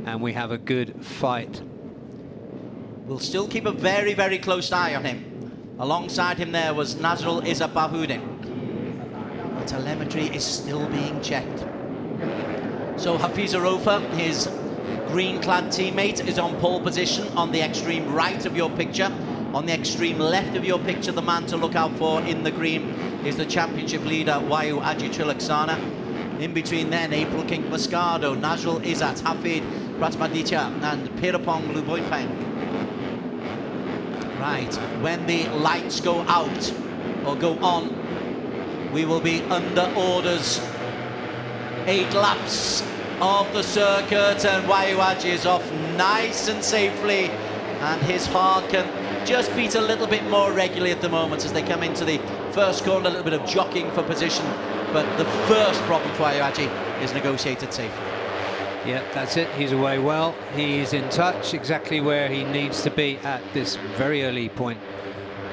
and we have a good fight. We'll still keep a very, very close eye on him. Alongside him there was Nazrul Izzat Bahudin. The telemetry is still being checked. So Hafiz Arofa, his green-clad teammate, is on pole position on the extreme right of your picture. On the extreme left of your picture, the man to look out for in the green is the championship leader, Wayu Aji Trilaksana. In between then, April King Moscado, Nazrul Izzat, Hafid Pratmaditya, and Pirapong Luboypeng. Right, when the lights go out, or go on, we will be under orders. 8 laps of the circuit, and Wayu Aji is off nice and safely, and his heart can just beat a little bit more regularly at the moment as they come into the first corner, a little bit of jockeying for position, but the first problem for Wayu Aji is negotiated safely. Yeah, that's it. He's away well. He's in touch, exactly where he needs to be at this very early point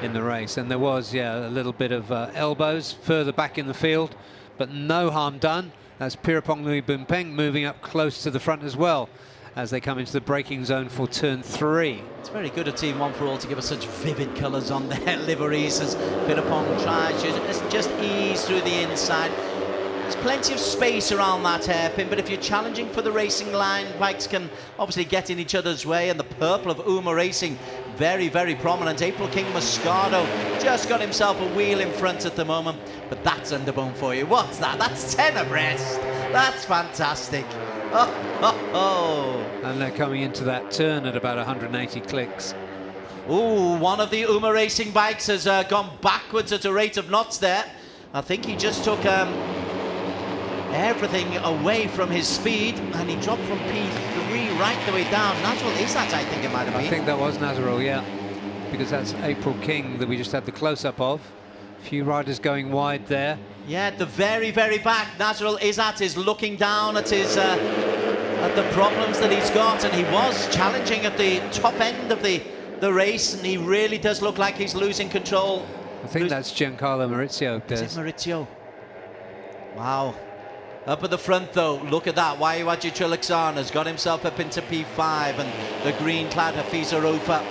in the race. And there was, yeah, a little bit of elbows further back in the field, but no harm done. That's Pirapong Luboypeng moving up close to the front as well as they come into the braking zone for turn 3. It's very good of Team One for All to give us such vivid colours on their liveries as Pirapong tries to just ease through the inside. There's plenty of space around that hairpin, but if you're challenging for the racing line, bikes can obviously get in each other's way, and the purple of Uma Racing, very, very prominent. April King Moscado just got himself a wheel in front at the moment, but that's underbone for you. What's that? That's 10 abreast. That's fantastic. Oh, oh, oh. And they're coming into that turn at about 180 clicks. Ooh, one of the Uma Racing bikes has gone backwards at a rate of knots there. I think he just took everything away from his speed, and he dropped from P3 right the way down. Nazrul Izzat, I think it might have been. I think that was Nazrul, yeah, because that's April King that we just had the close-up of. A few riders going wide there. Yeah, at the very, very back, Nazrul Izzat is looking down at his at the problems that he's got, and he was challenging at the top end of the race, and he really does look like he's losing control. I think that's Giancarlo Maurizio. Is it Maurizio? Wow. Up at the front though, look at that. Wayu Aji Trilaksana has got himself up into P5, and the green-clad Hafiz Arofa,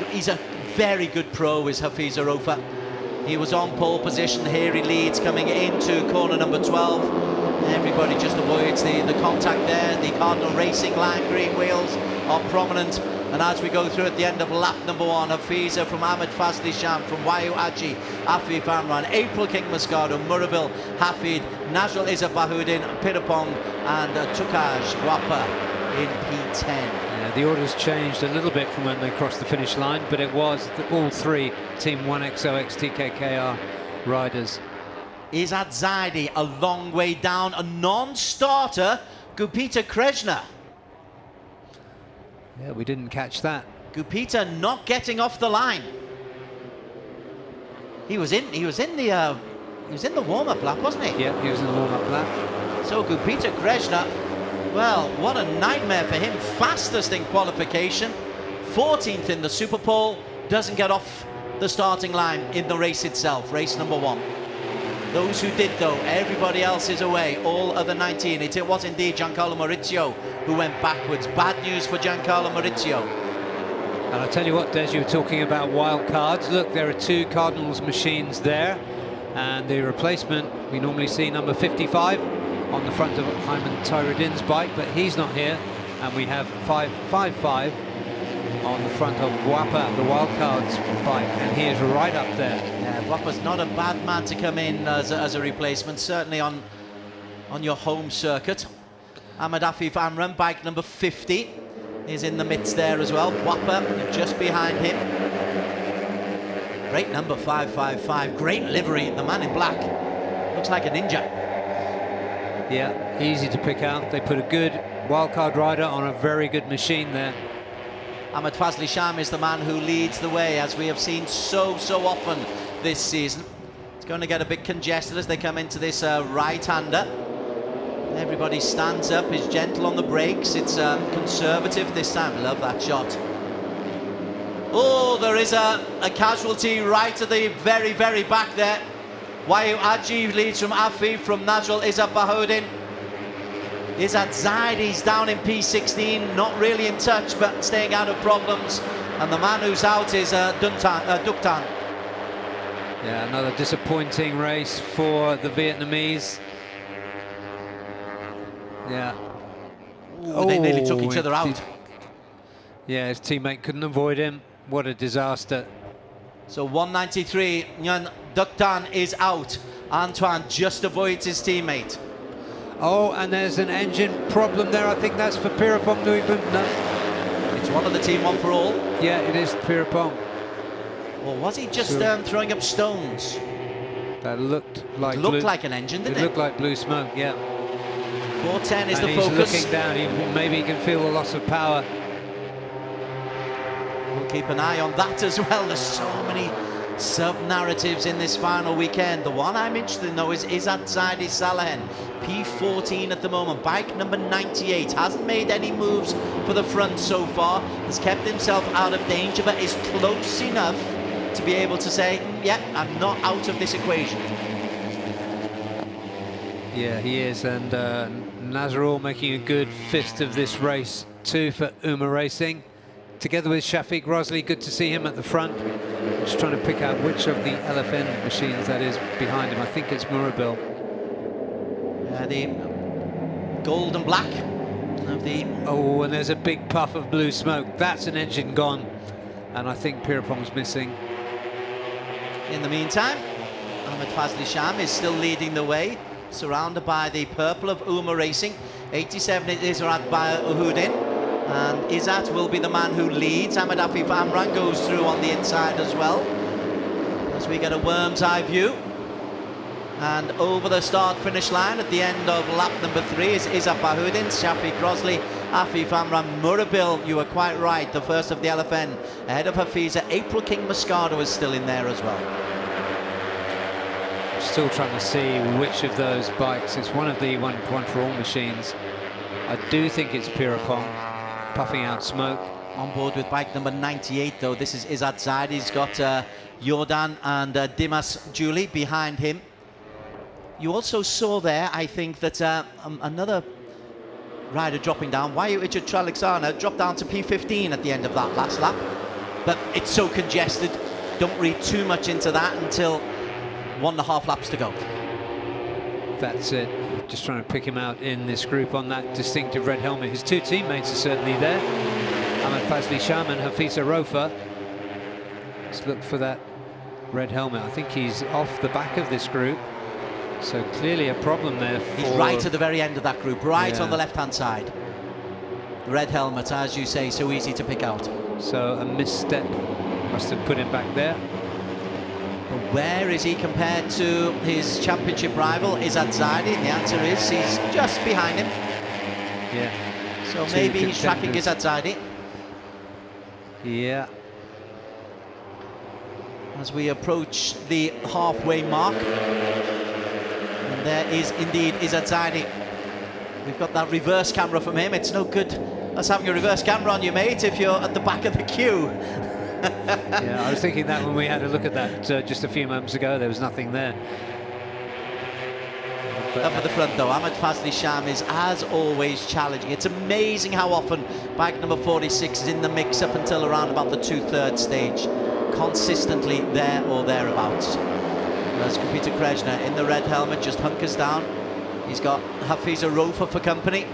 he's a very good pro, is Hafiz Arofa. He was on pole position. Here he leads coming into corner number 12. Everybody just avoids the contact there. The Cardinal Racing line green wheels are prominent. And as we go through at the end of lap number 1, Hafiza from Ahmed Fazli Sham, from Wayu Aji, Afif Amran, April King Moscado, Murabil, Hafid, Nazrul Izzat Bahudin, Pirapong, and Tukaj Guapa in P10. Yeah, the orders changed a little bit from when they crossed the finish line, but it was all 3 Team 1XOX TKKR riders. Izzat Zaidi a long way down, a non-starter, Gupita Kreshna. Yeah, we didn't catch that. Gupita not getting off the line. He was in the warm-up lap, wasn't he? Yeah, he was in the warm-up lap. So Gupita Kreshna, well, what a nightmare for him. Fastest in qualification, 14th in the Super Pole, doesn't get off the starting line in the race itself, race number 1. Those who did, though, everybody else is away, all other 19. It was indeed Giancarlo Maurizio who went backwards. Bad news for Giancarlo Maurizio. And I'll tell you what, Des, you were talking about wild cards. Look, there are 2 Cardinals machines there, and the replacement, we normally see number 55 on the front of Ayman Tyruddin's bike, but he's not here, and we have 555 on the front of Guapa, the wildcards bike, and he is right up there. Yeah, Guapa's not a bad man to come in as a replacement, certainly on your home circuit. Ahmed Afif Amran, bike number 50, is in the midst there as well. Guapa just behind him. Great number 555, great livery, the man in black. Looks like a ninja. Yeah, easy to pick out. They put a good wildcard rider on a very good machine there. Ahmed Fazli Sham is the man who leads the way, as we have seen so often this season. It's going to get a bit congested as they come into this right-hander. Everybody stands up, is gentle on the brakes. It's conservative this time. Love that shot. Oh, there is a casualty right at the very back there. Wayu Aji leads from Afif, from Nazrul Izzat Bahudin. Izzat Zaidi's down in P16, not really in touch, but staying out of problems. And the man who's out is Duktan. Yeah, another disappointing race for the Vietnamese. Yeah. Ooh, they nearly took each other out. Yeah, his teammate couldn't avoid him. What a disaster. So 193, Nguyen Duktan is out. Antoine just avoids his teammate. Oh, and there's an engine problem there. I think that's for Pirapong. No. It's one of the team, one for all. Yeah, it is Pirapong. Or was he just throwing up stones? That looked like like an engine, didn't it? It looked like blue smoke, yeah. 410 is and the he's focus. Looking down, maybe he can feel the loss of power. We'll keep an eye on that as well. There's so many sub-narratives in this final weekend. The one I'm interested in, though, is Izzat Zaidi Salahen, P14 at the moment, bike number 98. Hasn't made any moves for the front so far. Has kept himself out of danger, but is close enough to be able to say, yeah, I'm not out of this equation. Yeah, he is, and Nazarul making a good fist of this race too for UMA Racing. Together with Shafiq Rosley, good to see him at the front. I'm just trying to pick out which of the LFN machines that is behind him. I think it's Murabil. The gold and black of the... Oh, and there's a big puff of blue smoke. That's an engine gone. And I think Pirapong's missing. In the meantime, Ahmed Fazli Sham is still leading the way, surrounded by the purple of UMA Racing. 87 is Izzat Bahudin. And Izzat will be the man who leads. Ahmed Afif Amran goes through on the inside as well. As we get a worm's eye view. And over the start-finish line at the end of lap number 3 is Izzat Bahudin, Shafiq Rosley, Afif Amran, Murabil. You were quite right, the first of the LFN. Ahead of Hafiza, April King Moscado is still in there as well. Still trying to see which of those bikes. It's one of the one for all machines. I do think it's Pirapong. Puffing out smoke. On board with bike number 98, though. This is Izzat Zaidi. He's got Jordan and Dimas Julie behind him. You also saw there, I think, that another rider dropping down, Izzat Tralixana, dropped down to P15 at the end of that last lap. But it's so congested. Don't read too much into that until 1.5 laps to go. That's it. Just trying to pick him out in this group on that distinctive red helmet. His two teammates are certainly there. Ahmed Fazli Sham and Hafiza Rofa. Let's look for that red helmet. I think he's off the back of this group. So clearly a problem there. He's right at the very end of that group, right on the left-hand side. The red helmet, as you say, so easy to pick out. So a misstep must have put him back there. But where is he compared to his championship rival, Izzat Zaidi? And the answer is he's just behind him. Yeah. So maybe he's tracking Izzat Zaidi. Yeah. As we approach the halfway mark. And there is indeed Izzat Zaidi. We've got that reverse camera from him. It's no good us having a reverse camera on you, mate, if you're at the back of the queue. Yeah, I was thinking that when we had a look at that just a few moments ago. There was nothing there. But up at the front, though, Ahmed Fazli Sham is, as always, challenging. It's amazing how often bike number 46 is in the mix up until around about the 2/3 stage. Consistently there or thereabouts. As Peter Krejner in the red helmet just hunkers down. He's got Hafiza Rofa for company.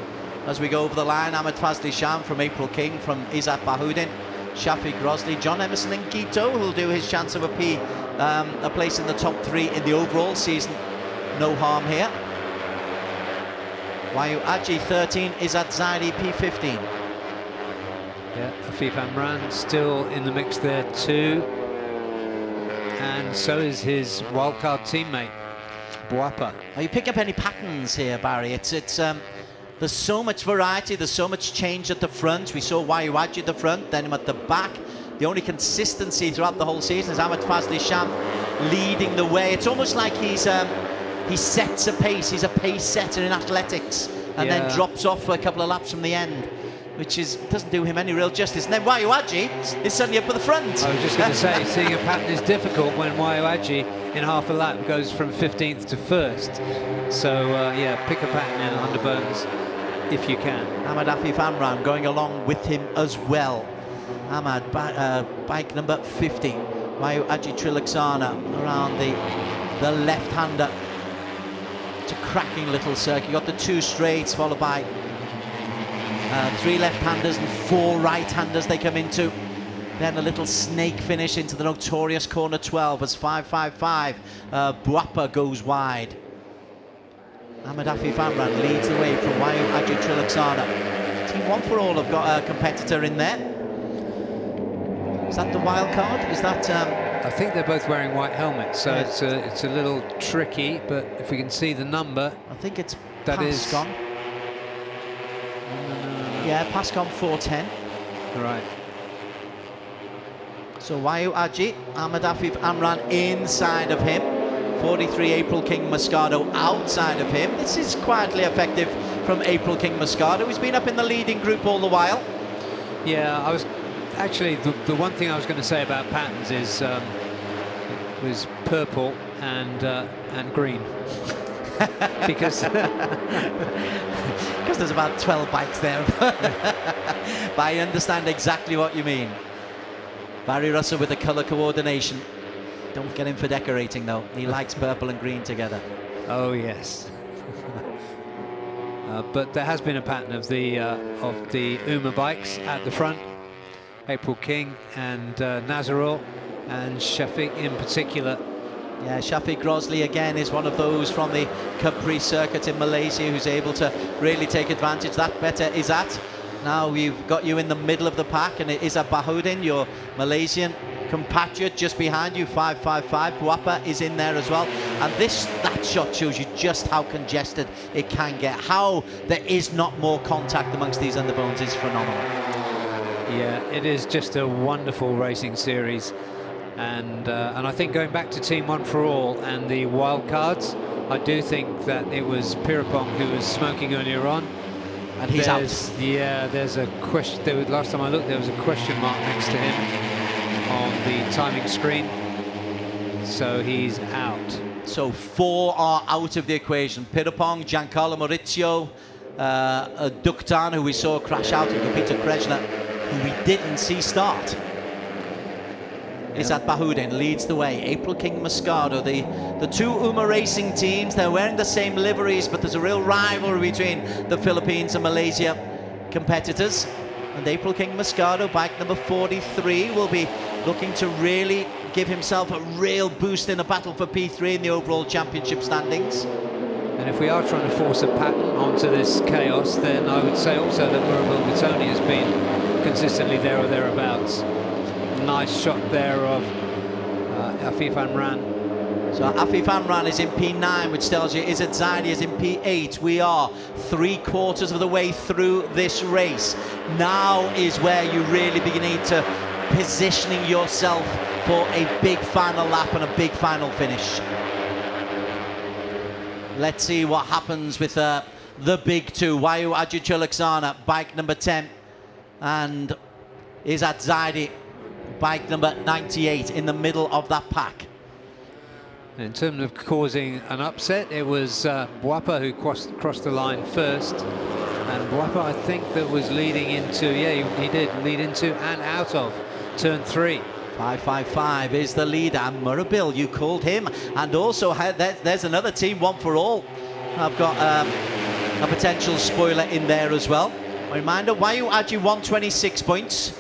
As we go over the line, Ahmed Fazli Sham from April King, from Izzat Bahudin, Shafiq Rosley, John Emerson and Guito, who'll do his chance of a place in the top 3 in the overall season. No harm here. Wayu Aji 13, Izzat Zaidi P15. yeah, Afif Amran still in the mix there too. And so is his wildcard teammate, Boapa. Are you pick up any patterns here, Barry? There's so much variety, there's so much change at the front. We saw Wayu Aji at the front, then him at the back. The only consistency throughout the whole season is Ahmed Fazli Sham leading the way. It's almost like he sets a pace. He's a pace setter in athletics, and then drops off for a couple of laps from the end, which doesn't do him any real justice. And then Wayu Aji is suddenly up at the front. I was just going to say, seeing a pattern is difficult when Wayu Aji in half a lap goes from 15th to 1st. So yeah, pick a pattern in Underbones. if you can. Ahmed Afif Amran going along with him as well. Ahmed, bike number 50. Wayu Aji Trilaksana around the left-hander. It's a cracking little circuit. You got the 2 straights followed by 3 left-handers and 4 right-handers they come into. Then a little snake finish into the notorious corner 12 as 555. Buapa goes wide. Ahmed Afif Amran leads the way from Wayu Aji Trilaksana. Team One for All have got a competitor in there. Is that the wild card? Is that? I think they're both wearing white helmets, so yeah. it's a little tricky. But if we can see the number, I think it's that Pascon. Yeah, Pascon 410. Right. So Wayu Aji, Ahmed Afif Amran inside of him. 43 April King Moscato outside of him. This is quietly effective from April King Moscato. He's been up in the leading group all the while. Yeah, I was actually the one thing I was going to say about patterns is it was purple and green because there's about 12 bikes there. But I understand exactly what you mean. Barry Russell with the colour coordination. Don't get him for decorating though. He likes purple and green together. Oh yes. But there has been a pattern of the UMA bikes at the front. April King and Nazarul and Shafiq in particular. Yeah, Shafiq Grosley again is one of those from the Capri circuit in Malaysia who's able to really take advantage. That better Izzat. Now we've got you in the middle of the pack, and it is Izzat Bahoudin, your Malaysian compatriot, just behind you. 555. Buapa is in there as well, and that shot shows you just how congested it can get. How there is not more contact amongst these underbones is phenomenal. Yeah, it is just a wonderful racing series, and I think going back to Team One for All and the wild cards, I do think that it was Pirapong who was smoking earlier on. And he's out. Yeah, there's a question. Last time I looked, there was a question mark next to him on the timing screen. So he's out. So 4 are out of the equation. Pirapong, Giancarlo Maurizio, Duktan, who we saw crash out, and Peter Krejna, who we didn't see start. Izzat Bahoudin leads the way. April King Moscato, the 2 UMA racing teams, they're wearing the same liveries, but there's a real rivalry between the Philippines and Malaysia competitors. And April King Moscato, bike number 43, will be looking to really give himself a real boost in a battle for P3 in the overall championship standings. And if we are trying to force a pattern onto this chaos, then I would say also that Murabel Vitoni has been consistently there or thereabouts. Nice shot there of Afif Amran. So Afif Amran is in P9, which tells you Izzat Zaidi is in P8. We are 3/4 of the way through this race. Now is where you really begin to positioning yourself for a big final lap and a big final finish. Let's see what happens with the big 2. Wayu Aji Trilaksana, bike number 10, and Izzat Zaidi, bike number 98, in the middle of that pack. In terms of causing an upset, it was Buapa who crossed the line first, and Buapa, I think, that was leading into, yeah, he did lead into and out of turn 3. 555 is the leader, and Murabil, you called him, and also there's another Team One for All. I've got a potential spoiler in there as well. A reminder, Wayu Aji 126 points,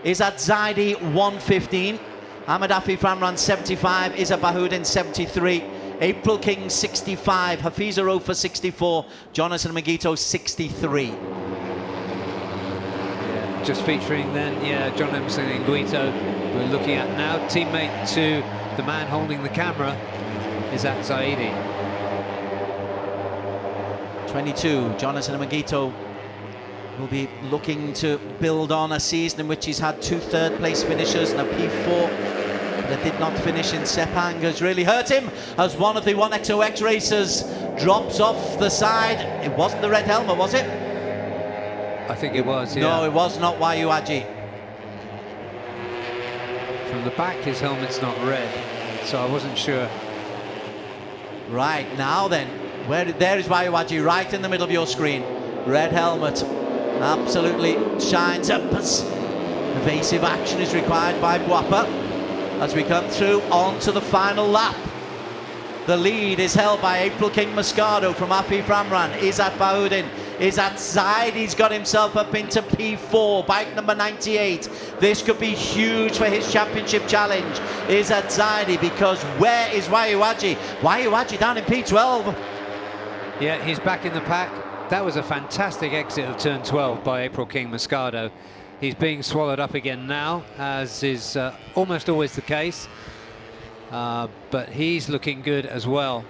Izzat Zaidi 115, Ahmed Afif Amran 75, Izzat Bahoudin 73, April King 65, Hafiza Rofa 64, Jonathan Magito 63. Yeah, just featuring then, yeah, John Emerson and Guito we're looking at now. Teammate to the man holding the camera is Izzat Zaidi. 22, Jonathan Magito will be looking to build on a season in which he's had 2 third-place finishers and a P4, but it did not finish in Sepang. Has really hurt him as one of the 1XOX racers drops off the side. It wasn't the red helmet, was it? I think it was, yeah. No, it was not Wayu Aji. From the back, his helmet's not red, so I wasn't sure. Right, now then, there is Wayu Aji right in the middle of your screen. red helmet, absolutely shines up as evasive action is required by Boapa as we come through onto the final lap. The lead is held by April King Moscato from Afif Ramran, Izzat Bahoudin. Izzat Zaidi's got himself up into P4, bike number 98. This could be huge for his championship challenge. Izzat Zaidi, because where is Wayuwaji? Wayuwaji down in P12. Yeah, he's back in the pack. That was a fantastic exit of turn 12 by April King Moscato. He's being swallowed up again now, as is almost always the case. But he's looking good as well.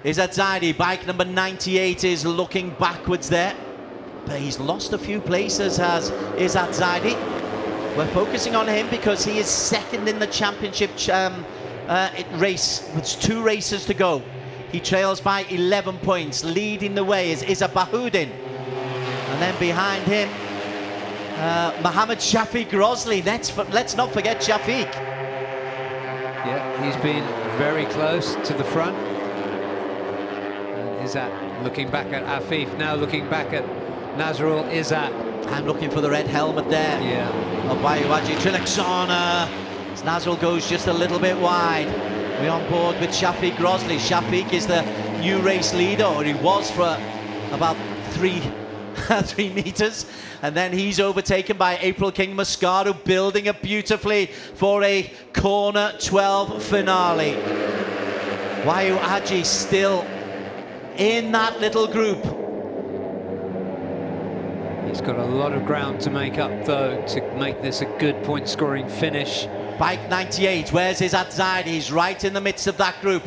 Izzat Zaidi, bike number 98, is looking backwards there. But he's lost a few places, has Izzat Zaidi. We're focusing on him because he is second in the championship race with 2 races to go. He trails by 11 points. Leading the way is Izzat Bahoudin. And then behind him, Mohammed Shafiq Grosli. Let's not forget Shafiq. Yeah, he's been very close to the front. And Izzat looking back at Afif, now looking back at Nazrul Izzat. I'm looking for the red helmet there. Yeah. Of Wayuwaji Trilexana. As Nazrul goes just a little bit wide. We're on board with Shafiq Grosli. Shafiq is the new race leader, or he was for about 3 meters, and then he's overtaken by April King Moscato, building up beautifully for a corner 12 finale. Wayuwaji still in that little group. He's got a lot of ground to make up, though, to make this a good point scoring finish. Bike 98, where's Izzat Zaidi? He's right in the midst of that group.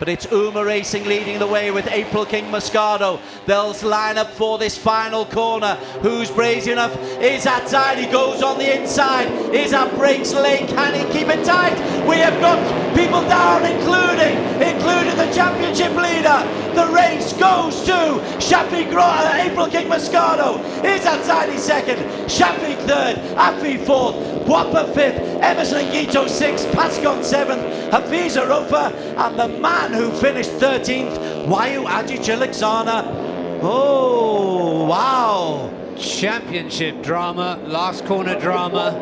But it's Uma Racing leading the way with April King Moscato. They'll line up for this final corner. Who's brazen enough? Izzat Zaidi goes on the inside. Izzat breaks lane. Can he keep it tight? We have got people down, including the championship leader. The race goes to April King Moscato. Izzat Zaidi second. Shafiq third. Afi fourth. Boapa fifth. Emerson Ngito sixth. Pascon seventh. Hafiz Arofa, and the man who finished 13th, Wayuwaji Trilexana. Oh, wow. Championship drama, last corner drama.